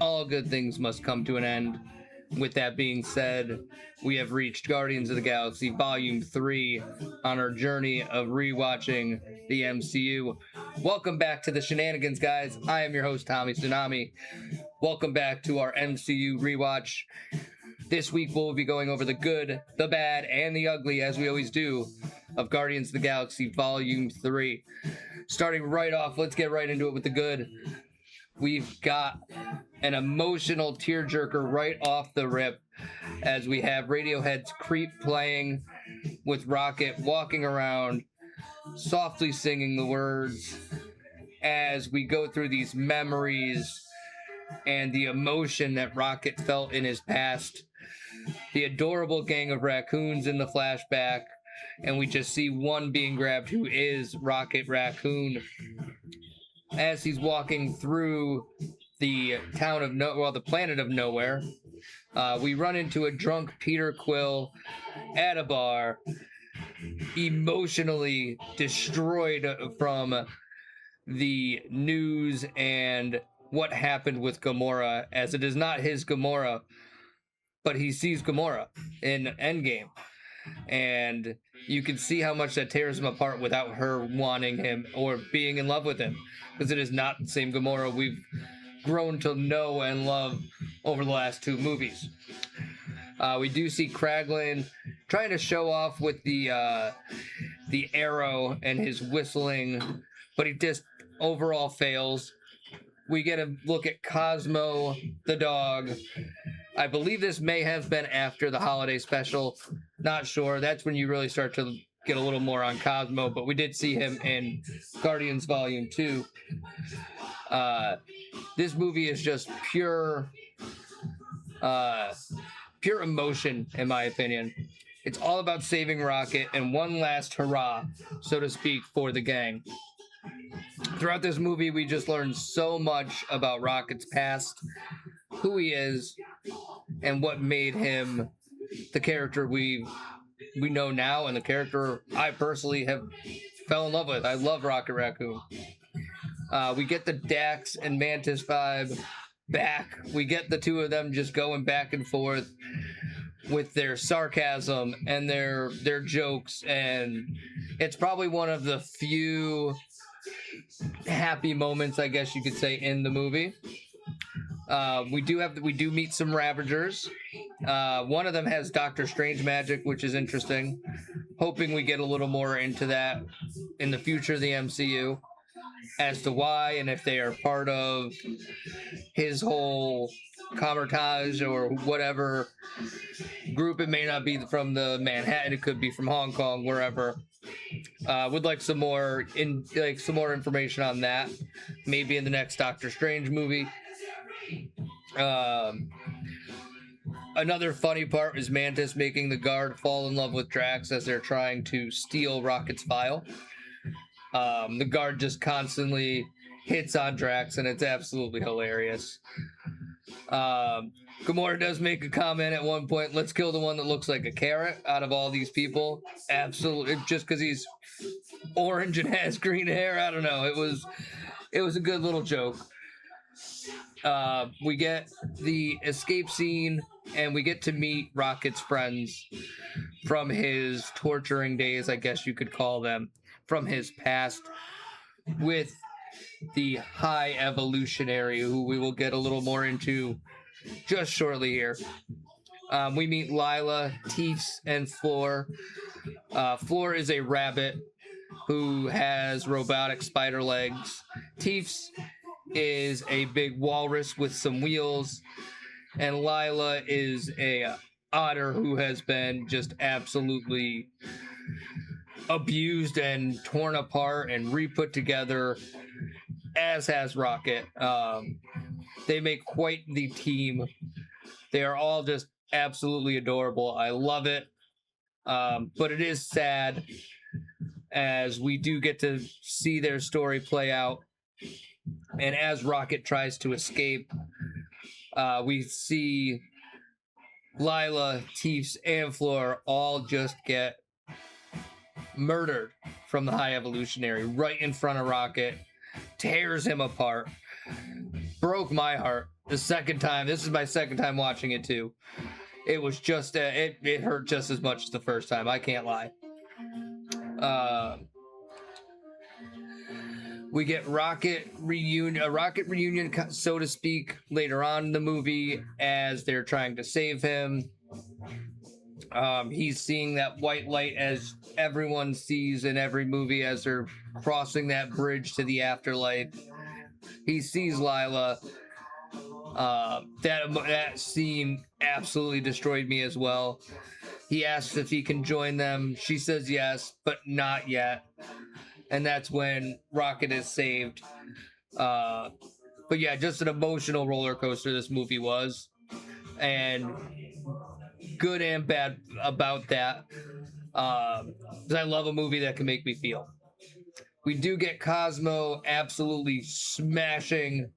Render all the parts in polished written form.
all good things must come to an end. With that being said, we have reached Guardians of the Galaxy Volume 3 on our journey of rewatching the MCU. Welcome back to the shenanigans, guys. I am your host, Tommy Tsunami. Welcome back to our MCU Rewatch. This week we'll be going over the good, the bad, and the ugly, as we always do, of Guardians of the Galaxy Volume 3. Starting right off, let's get right into it with the good. We've got an emotional tearjerker right off the rip as we have Radiohead's Creep playing with Rocket walking around, softly singing the words as we go through these memories and the emotion that Rocket felt in his past. The adorable gang of raccoons in the flashback, and we just see one being grabbed who is Rocket Raccoon. As he's walking through the the planet of nowhere, we run into a drunk Peter Quill at a bar, emotionally destroyed from the news and what happened with Gamora, as it is not his Gamora, but he sees Gamora in Endgame. And you can see how much that tears him apart without her wanting him or being in love with him, because it is not the same Gamora we've grown to know and love over the last two movies. We do see Kraglin trying to show off with the arrow and his whistling, but he just overall fails. We get a look at Cosmo the dog. I believe this may have been after the holiday special. Not sure. That's when you really start to get a little more on Cosmo, but we did see him in Guardians Volume 2. This movie is just pure emotion, in my opinion. It's all about saving Rocket and one last hurrah, so to speak, for the gang. Throughout this movie, we just learned so much about Rocket's past, who he is, and what made him the character we know now, and the character I personally have fell in love with. I love Rocket Raccoon. We get the Dax and Mantis vibe back. We get the two of them just going back and forth with their sarcasm and their jokes, and it's probably one of the few happy moments, I guess you could say, in the movie. We do meet some Ravagers. One of them has Doctor Strange magic, which is interesting. Hoping we get a little more into that in the future of the MCU, as to why and if they are part of his whole camouflage or whatever group. It may not be from the Manhattan, it could be from Hong Kong, wherever. Would like some more information on that, maybe in the next Doctor Strange movie. Another funny part is Mantis making the guard fall in love with Drax as they're trying to steal Rocket's file. The guard just constantly hits on Drax, and it's absolutely hilarious. Gamora does make a comment at one point, let's kill the one that looks like a carrot out of all these people. Absolutely, just because he's orange and has green hair. I don't know. It was a good little joke. We get the escape scene, and we get to meet Rocket's friends from his torturing days, I guess you could call them, from his past, with the High Evolutionary, who we will get a little more into just shortly here. We meet Lila, Teefs, and Floor. Floor is a rabbit who has robotic spider legs. Teefs is a big walrus with some wheels, and Lila is a otter who has been just absolutely abused and torn apart and re-put together, as has Rocket. They make quite the team. They are all just absolutely adorable. I love it. But it is sad, as we do get to see their story play out. And as Rocket tries to escape, we see Lila, Teefs, and Floor all just get murdered from the High Evolutionary right in front of Rocket. Tears him apart. Broke my heart. the second time. This is my second time watching it too. It was just it hurt just as much as the first time. I can't lie. We get a rocket reunion, so to speak, later on in the movie as they're trying to save him. He's seeing that white light as everyone sees in every movie as they're crossing that bridge to the afterlife. He sees Lila. That scene absolutely destroyed me as well. He asks if he can join them. She says yes, but not yet. And that's when Rocket is saved. But yeah, just an emotional roller coaster this movie was. And good and bad about that. Because I love a movie that can make me feel. We do get Cosmo absolutely smashing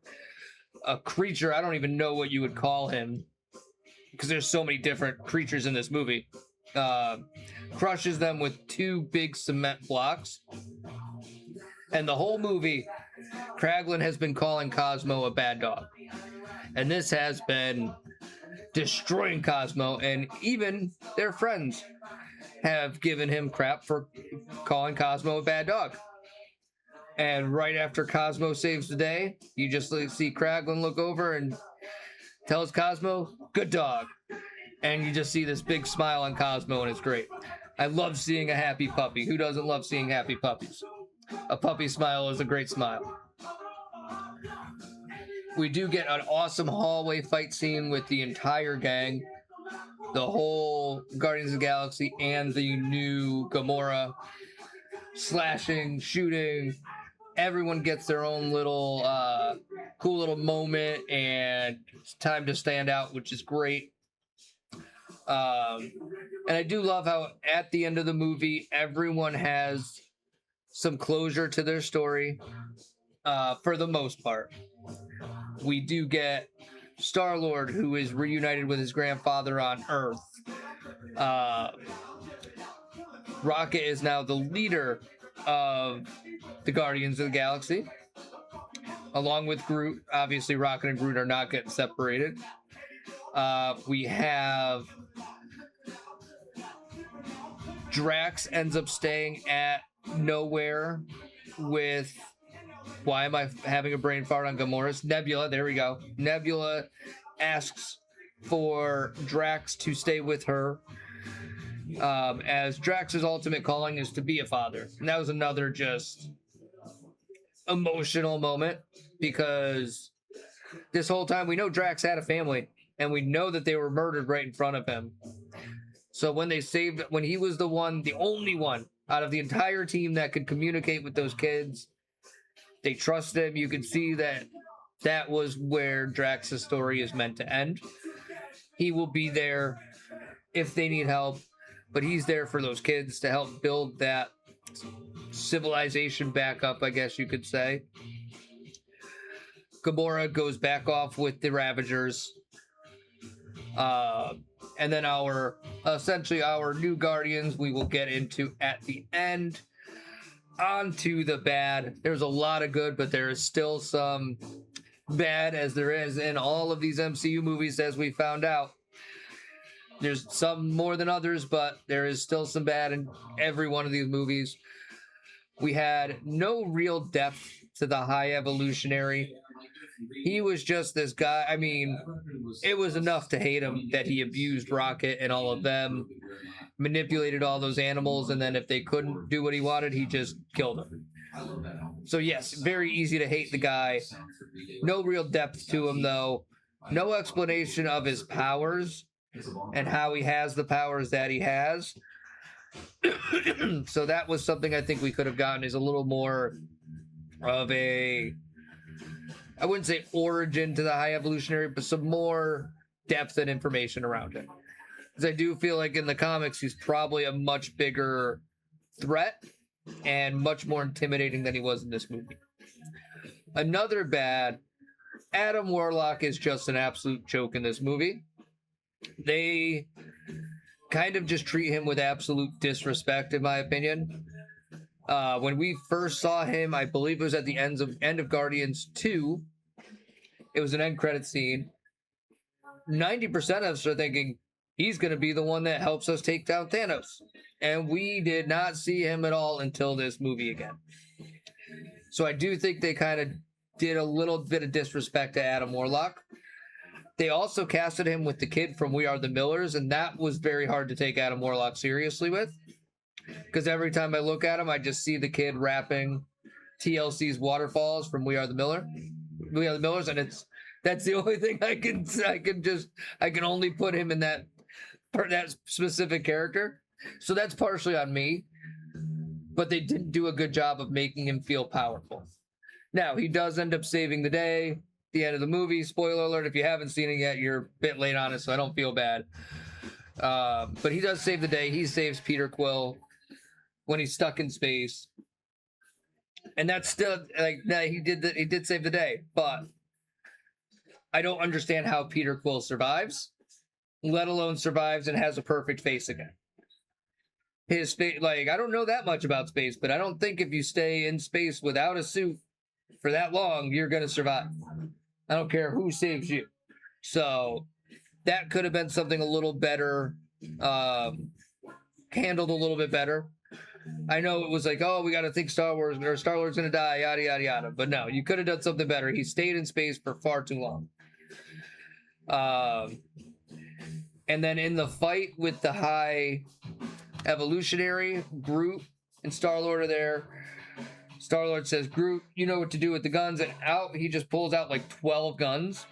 a creature. I don't even know what you would call him, because there's so many different creatures in this movie. Crushes them with 2 big cement blocks. And the whole movie, Kraglin has been calling Cosmo a bad dog. And this has been destroying Cosmo, and even their friends have given him crap for calling Cosmo a bad dog. And right after Cosmo saves the day, you just see Kraglin look over and tells Cosmo, good dog. And you just see this big smile on Cosmo, and it's great. I love seeing a happy puppy. Who doesn't love seeing happy puppies? A puppy smile is a great smile. We do get an awesome hallway fight scene with the entire gang. The whole Guardians of the Galaxy and the new Gamora. Slashing, shooting. Everyone gets their own little cool little moment, and it's time to stand out, which is great. And I do love how at the end of the movie, everyone has some closure to their story, for the most part. We do get Star-Lord, who is reunited with his grandfather on Earth. Rocket is now the leader of the Guardians of the Galaxy, along with Groot. Obviously, Rocket and Groot are not getting separated. We have Drax ends up staying at Nowhere with, why am I having a brain fart on Gamora's? Nebula, there we go. Nebula asks for Drax to stay with her, as Drax's ultimate calling is to be a father. And that was another just emotional moment, because this whole time we know Drax had a family, and we know that they were murdered right in front of him. So when he was the only one out of the entire team that could communicate with those kids, they trust him. You could see that was where Drax's story is meant to end. He will be there if they need help, but he's there for those kids to help build that civilization back up, I guess you could say. Gamora goes back off with the Ravagers. And then our new Guardians we will get into at the end. On to the bad. There's a lot of good, but there is still some bad, as there is in all of these MCU movies, as we found out. There's some more than others, but there is still some bad in every one of these movies. We had no real depth to the High Evolutionary. He was just this guy. I mean, it was enough to hate him that he abused Rocket and all of them, manipulated all those animals, and then if they couldn't do what he wanted, he just killed them. So yes, very easy to hate the guy. No real depth to him, though. No explanation of his powers and how he has the powers that he has. So that was something I think we could have gotten, is a little more of a, I wouldn't say origin to the High Evolutionary, but some more depth and information around it. Because I do feel like in the comics, he's probably a much bigger threat and much more intimidating than he was in this movie. Another bad, Adam Warlock is just an absolute joke in this movie. They kind of just treat him with absolute disrespect, in my opinion. When we first saw him, I believe it was at the end of Guardians 2, It was an end credit scene. 90% of us are thinking he's going to be the one that helps us take down Thanos. And we did not see him at all until this movie again. So I do think they kind of did a little bit of disrespect to Adam Warlock. They also casted him with the kid from We Are the Millers, and that was very hard to take Adam Warlock seriously with. Because every time I look at him, I just see the kid rapping TLC's Waterfalls from We Are the Millers, and that's the only thing I can only put him in that specific character. So that's partially on me, but they didn't do a good job of making him feel powerful. Now, he does end up saving the day at the end of the movie. Spoiler alert, if you haven't seen it yet, you're a bit late on it, so I don't feel bad. But he does save the day. He saves Peter Quill when he's stuck in space. And that's still, like, he did save the day, but I don't understand how Peter Quill survives, let alone survives and has a perfect face again. His face, like, I don't know that much about space, but I don't think if you stay in space without a suit for that long, you're going to survive. I don't care who saves you. So that could have been something a little better, handled a little bit better. I know it was like, oh, we got to think Star-Lord's going to die, yada, yada, yada. But no, you could have done something better. He stayed in space for far too long. And then in the fight with the High Evolutionary, Groot and Star-Lord are there. Star-Lord says, Groot, you know what to do with the guns. And out, he just pulls out like 12 guns.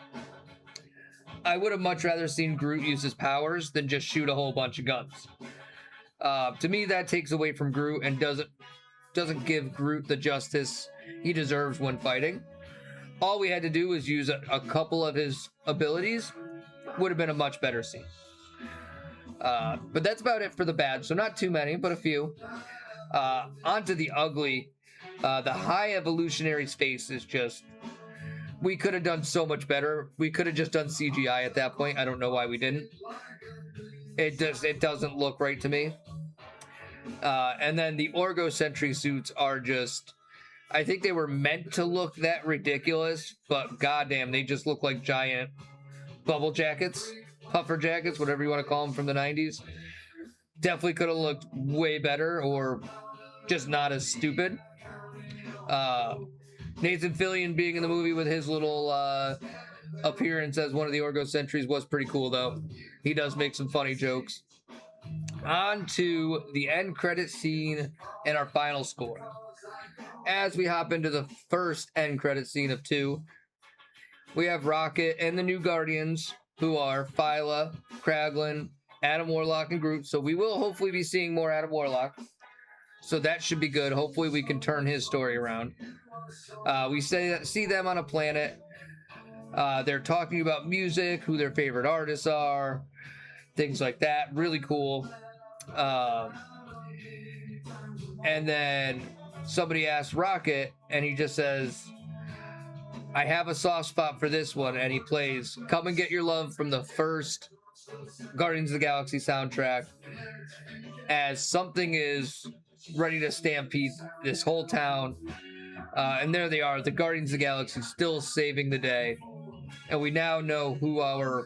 I would have much rather seen Groot use his powers than just shoot a whole bunch of guns. To me, that takes away from Groot and doesn't give Groot the justice he deserves when fighting. All we had to do was use a couple of his abilities. Would have been a much better scene. But that's about it for the bad. So not too many, but a few. Onto the ugly. The High Evolutionary's face is just... We could have done so much better. We could have just done CGI at that point. I don't know why we didn't. It doesn't look right to me. And then the Orgo Sentry suits are just... I think they were meant to look that ridiculous, but goddamn, they just look like giant bubble jackets, puffer jackets, whatever you want to call them from the 90s. Definitely could have looked way better or just not as stupid. Nathan Fillion being in the movie with his little appearance as one of the Orgo Sentries was pretty cool, though. He does make some funny jokes. On to the end credit scene and our final score. As we hop into the first end credit scene of 2, we have Rocket and the new Guardians, who are Phyla, Kraglin, Adam Warlock, and Groot. So we will hopefully be seeing more Adam Warlock. So that should be good. Hopefully we can turn his story around. We see them on a planet. They're talking about music, who their favorite artists are, things like that. Really cool. And then somebody asks Rocket, and he just says, I have a soft spot for this one, and he plays Come and Get Your Love from the first Guardians of the Galaxy soundtrack as something is ready to stampede this whole town. And there they are, the Guardians of the Galaxy still saving the day. And we now know who our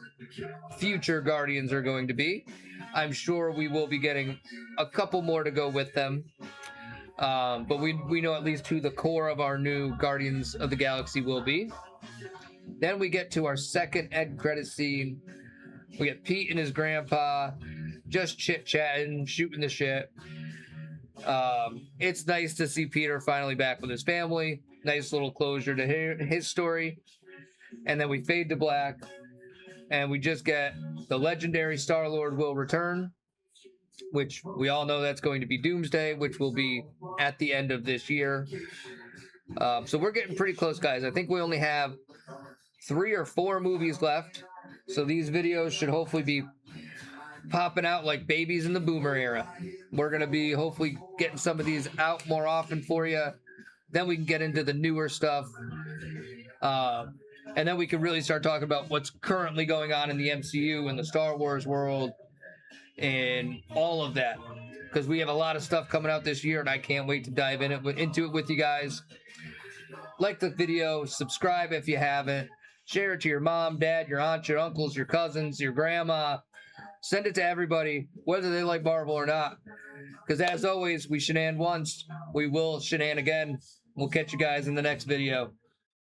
future Guardians are going to be. I'm sure we will be getting a couple more to go with them. But we know at least who the core of our new Guardians of the Galaxy will be. Then we get to our second end credit scene. We get Pete and his grandpa just chit-chatting, shooting the shit. It's nice to see Peter finally back with his family. Nice little closure to his story. And then we fade to black. And we just get the legendary Star-Lord will return, which we all know that's going to be Doomsday, which will be at the end of this year. So we're getting pretty close, guys. I think we only have 3 or 4 movies left. So these videos should hopefully be popping out like babies in the boomer era. We're going to be hopefully getting some of these out more often for you. Then we can get into the newer stuff. And then we can really start talking about what's currently going on in the MCU and the Star Wars world and all of that. Because we have a lot of stuff coming out this year, and I can't wait to dive into it with you guys. Like the video, subscribe if you haven't. Share it to your mom, dad, your aunt, your uncles, your cousins, your grandma. Send it to everybody, whether they like Marvel or not. Because as always, we shenan once, we will shenan again. We'll catch you guys in the next video.